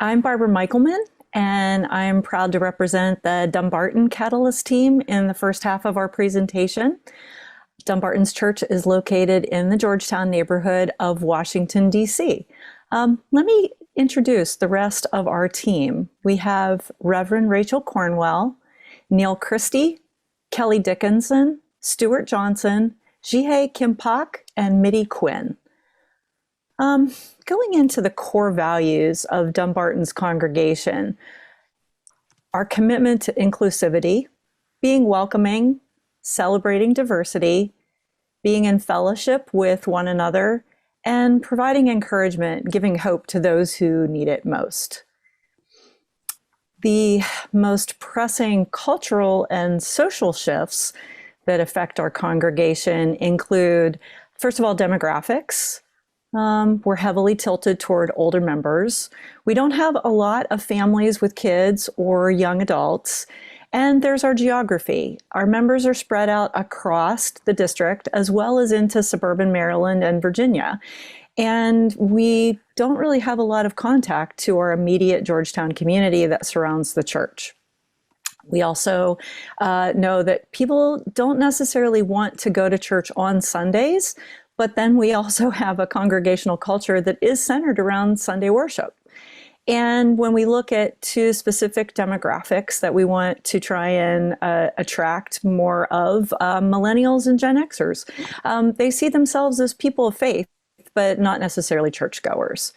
I'm Barbara Michelman, and I'm proud to represent the Dumbarton Catalyst team in the first half of our presentation. Dumbarton's church is located in the Georgetown neighborhood of Washington, D.C. Let me introduce the rest of our team. We have Reverend Rachel Cornwell, Neil Christie, Kelly Dickinson, Stuart Johnson, Jihei Kim Pak, and Mitty Quinn. Going into the core values of Dumbarton's congregation, our commitment to inclusivity, being welcoming, celebrating diversity, being in fellowship with one another, and providing encouragement, giving hope to those who need it most. The most pressing cultural and social shifts that affect our congregation include, first of all, demographics. We're heavily tilted toward older members. We don't have a lot of families with kids or young adults. And there's our geography. Our members are spread out across the district as well as into suburban Maryland and Virginia. And we don't really have a lot of contact to our immediate Georgetown community that surrounds the church. We also know that people don't necessarily want to go to church on Sundays, but then we also have a congregational culture that is centered around Sunday worship. And when we look at two specific demographics that we want to try and attract more of, millennials and Gen Xers, they see themselves as people of faith, but not necessarily churchgoers.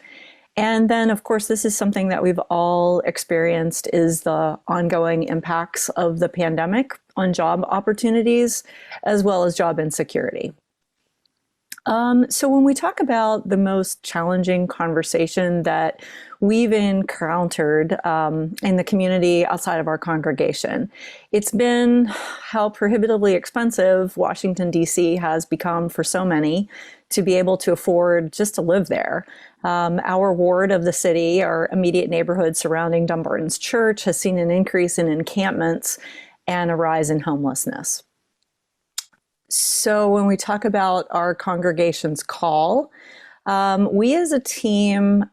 And then, of course, this is something that we've all experienced, is the ongoing impacts of the pandemic on job opportunities, as well as job insecurity. So when we talk about the most challenging conversation that we've encountered in the community outside of our congregation, it's been how prohibitively expensive Washington, D.C. has become for so many to be able to afford just to live there. Our ward of the city, our immediate neighborhood surrounding Dumbarton's church, has seen an increase in encampments and a rise in homelessness. So when we talk about our congregation's call, we as a team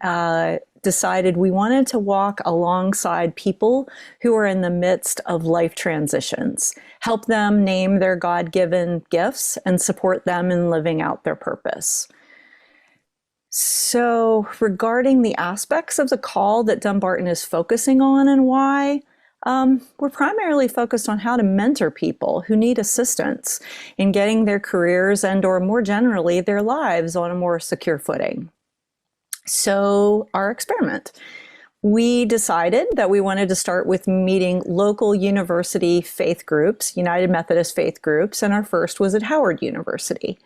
decided we wanted to walk alongside people who are in the midst of life transitions, help them name their God-given gifts, and support them in living out their purpose. So regarding the aspects of the call that Dumbarton is focusing on and why, we're primarily focused on how to mentor people who need assistance in getting their careers and, or more generally, their lives on a more secure footing. So our experiment. We decided that we wanted to start with meeting local university faith groups, United Methodist faith groups, and our first was at Howard University.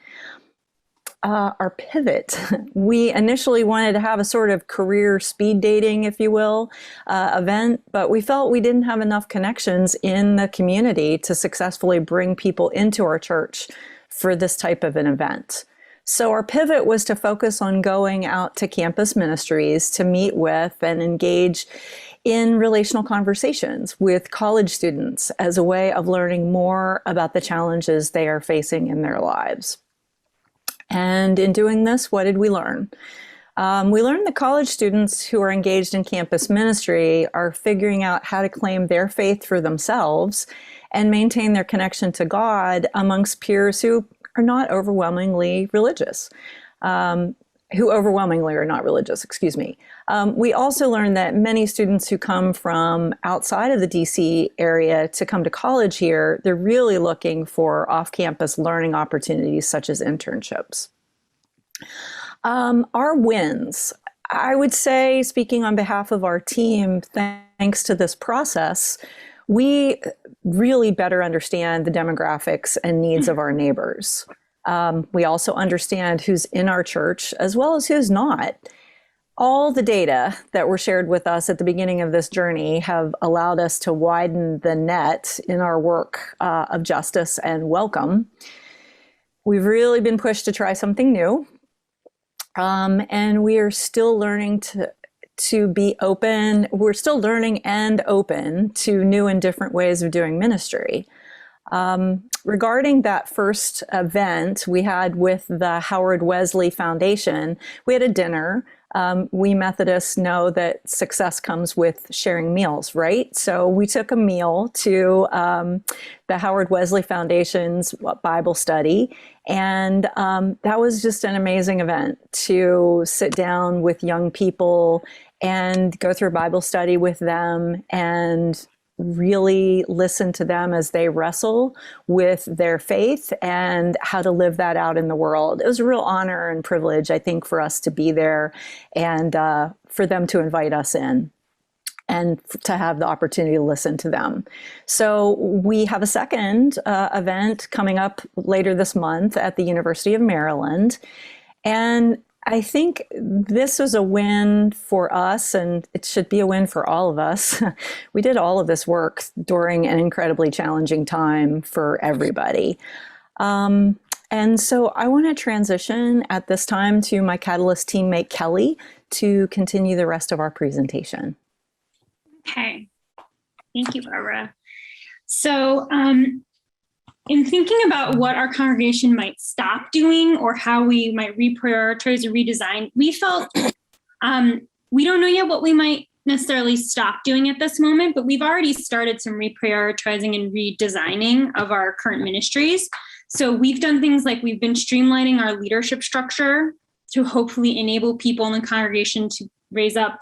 Our pivot, we initially wanted to have a sort of career speed dating, if you will, event, but we felt we didn't have enough connections in the community to successfully bring people into our church for this type of an event. So our pivot was to focus on going out to campus ministries to meet with and engage in relational conversations with college students as a way of learning more about the challenges they are facing in their lives. And in doing this, what did we learn? We learned that college students who are engaged in campus ministry are figuring out how to claim their faith for themselves and maintain their connection to God amongst peers who are not overwhelmingly religious, who overwhelmingly are not religious, excuse me. We also learned that many students who come from outside of the DC area to come to college here, they're really looking for off-campus learning opportunities such as internships. Our wins, I would say, speaking on behalf of our team, thanks to this process, we really better understand the demographics and needs of our neighbors. We also understand who's in our church as well as who's not. All the data that were shared with us at the beginning of this journey have allowed us to widen the net in our work of justice and welcome. We've really been pushed to try something new, and we are still learning to be open. We're still learning and open to new and different ways of doing ministry. Regarding that first event we had with the Howard Wesley Foundation, we had a dinner we Methodists know that success comes with sharing meals, right? So we took a meal to the Howard Wesley Foundation's Bible study. And that was just an amazing event to sit down with young people and go through Bible study with them and really listen to them as they wrestle with their faith and how to live that out in the world. It was a real honor and privilege, I think, for us to be there and for them to invite us in and to have the opportunity to listen to them. So we have a second event coming up later this month at the University of Maryland. And I think this was a win for us, and it should be a win for all of us. We did all of this work during an incredibly challenging time for everybody. And so I want to transition at this time to my Catalyst teammate, Kelly, to continue the rest of our presentation. Okay. Thank you, Barbara. So, in thinking about what our congregation might stop doing or how we might reprioritize or redesign, we felt we don't know yet what we might necessarily stop doing at this moment, but we've already started some reprioritizing and redesigning of our current ministries. So we've done things like we've been streamlining our leadership structure to hopefully enable people in the congregation to raise up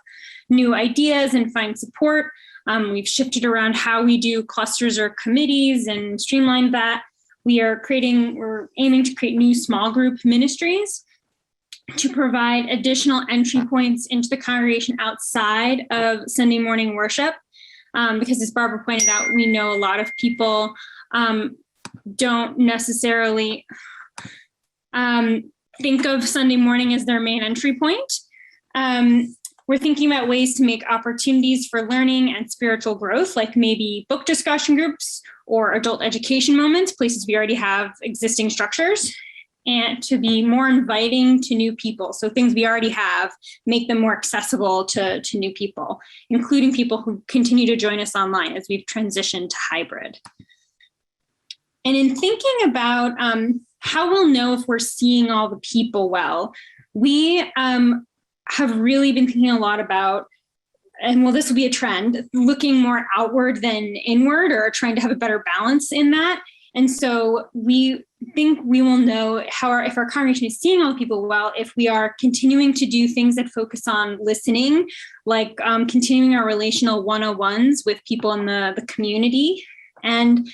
new ideas and find support. We've shifted around how we do clusters or committees and streamlined that. We're aiming to create new small group ministries to provide additional entry points into the congregation outside of Sunday morning worship. Because as Barbara pointed out, we know a lot of people don't necessarily think of Sunday morning as their main entry point. We're thinking about ways to make opportunities for learning and spiritual growth, like maybe book discussion groups or adult education moments, places we already have existing structures, and to be more inviting to new people. So things we already have, make them more accessible to new people, including people who continue to join us online as we've transitioned to hybrid. And in thinking about how we'll know if we're seeing all the people well, we have really been thinking a lot about, and well, this will be a trend, looking more outward than inward, or trying to have a better balance in that. And so we think we will know if our congregation is seeing all the people well, if we are continuing to do things that focus on listening, like continuing our relational one-on-ones with people in the community, and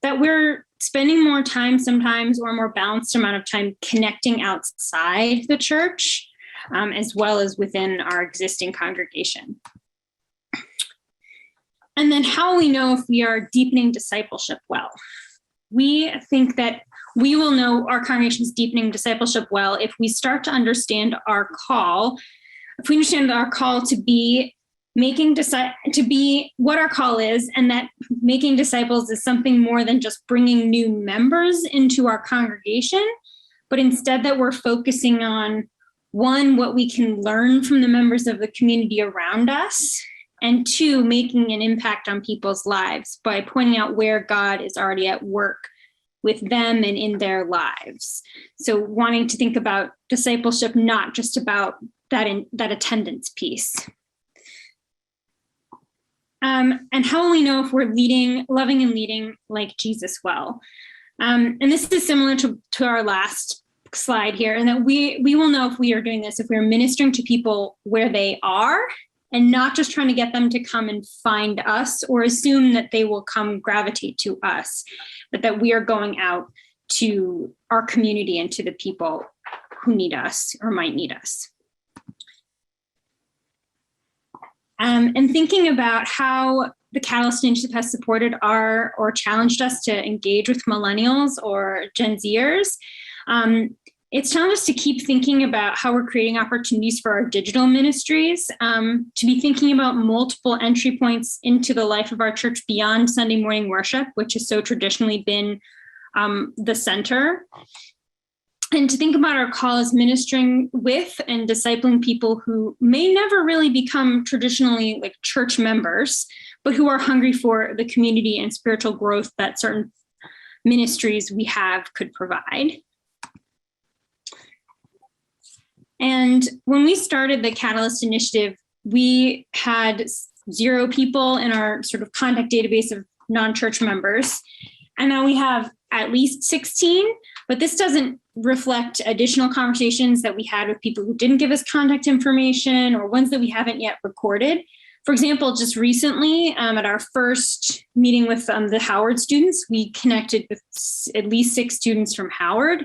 that we're spending more time sometimes, or a more balanced amount of time, connecting outside the church, as well as within our existing congregation. And then how we know if we are deepening discipleship well. We think that we will know our congregation is deepening discipleship well if we start to understand our call, if we understand our call to be what our call is, and that making disciples is something more than just bringing new members into our congregation, but instead that we're focusing on, one, what we can learn from the members of the community around us, and two, making an impact on people's lives by pointing out where God is already at work with them and in their lives. So wanting to think about discipleship, not just about that attendance piece. And how will we know if we're loving and leading like Jesus well? And this is similar to our last slide here, and that we will know if we are doing this if we're ministering to people where they are, and not just trying to get them to come and find us or assume that they will come gravitate to us, but that we are going out to our community and to the people who need us or might need us. And thinking about how the Catalyst Initiative has supported or challenged us to engage with millennials or Gen Zers, it's challenged us to keep thinking about how we're creating opportunities for our digital ministries, to be thinking about multiple entry points into the life of our church beyond Sunday morning worship, which has so traditionally been the center. And to think about our call as ministering with and discipling people who may never really become traditionally like church members, but who are hungry for the community and spiritual growth that certain ministries we have could provide. And when we started the Catalyst Initiative, we had 0 people in our sort of contact database of non-church members. And now we have at least 16, but this doesn't reflect additional conversations that we had with people who didn't give us contact information or ones that we haven't yet recorded. For example, just recently at our first meeting with the Howard students, we connected with at least 6 students from Howard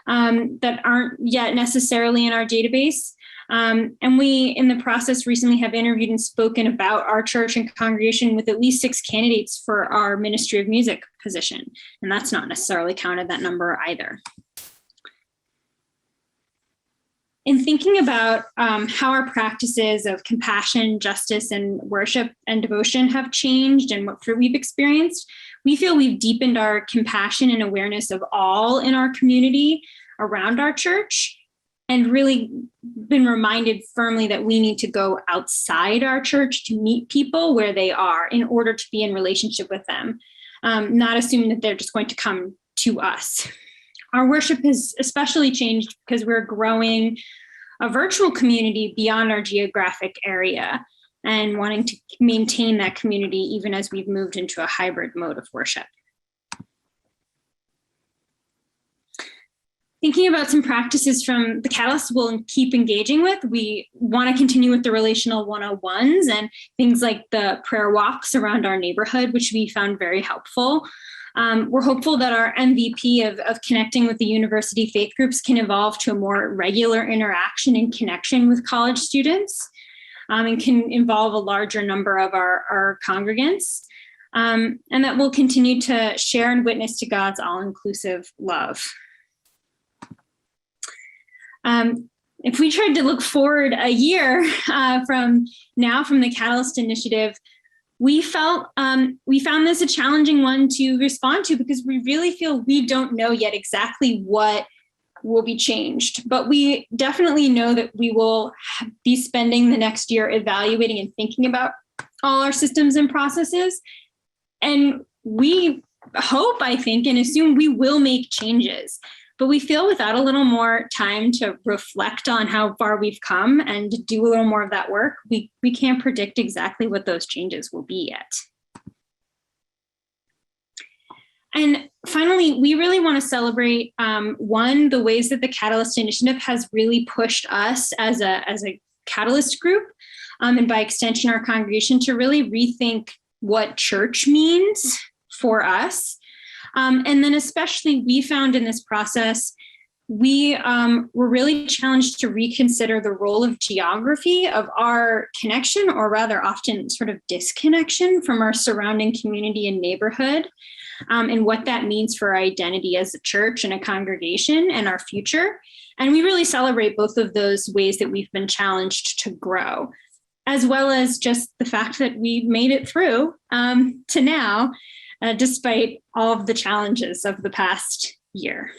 that aren't yet necessarily in our database. And we, in the process, recently have interviewed and spoken about our church and congregation with at least 6 candidates for our Ministry of Music position. And that's not necessarily counted that number either. In thinking about how our practices of compassion, justice, and worship and devotion have changed and what fruit we've experienced, we feel we've deepened our compassion and awareness of all in our community around our church, and really been reminded firmly that we need to go outside our church to meet people where they are in order to be in relationship with them, not assuming that they're just going to come to us. Our worship has especially changed because we're growing a virtual community beyond our geographic area and wanting to maintain that community even as we've moved into a hybrid mode of worship. Thinking about some practices from the Catalyst we'll keep engaging with, we want to continue with the relational 101s and things like the prayer walks around our neighborhood, which we found very helpful. We're hopeful that our MVP of connecting with the university faith groups can evolve to a more regular interaction and connection with college students and can involve a larger number of our congregants. And that we'll continue to share and witness to God's all-inclusive love. If we tried to look forward a year from the Catalyst Initiative, we found this a challenging one to respond to because we really feel we don't know yet exactly what will be changed. But we definitely know that we will be spending the next year evaluating and thinking about all our systems and processes. And we hope, I think, and assume we will make changes. But we feel without a little more time to reflect on how far we've come and to do a little more of that work, we can't predict exactly what those changes will be yet. And finally, we really want to celebrate, the ways that the Catalyst Initiative has really pushed us as a Catalyst group, and by extension, our congregation, to really rethink what church means for us. And then especially we found in this process, we were really challenged to reconsider the role of geography of our connection, or rather often sort of disconnection from our surrounding community and neighborhood, and what that means for our identity as a church and a congregation and our future. And we really celebrate both of those ways that we've been challenged to grow, as well as just the fact that we've made it through to now, despite all of the challenges of the past year.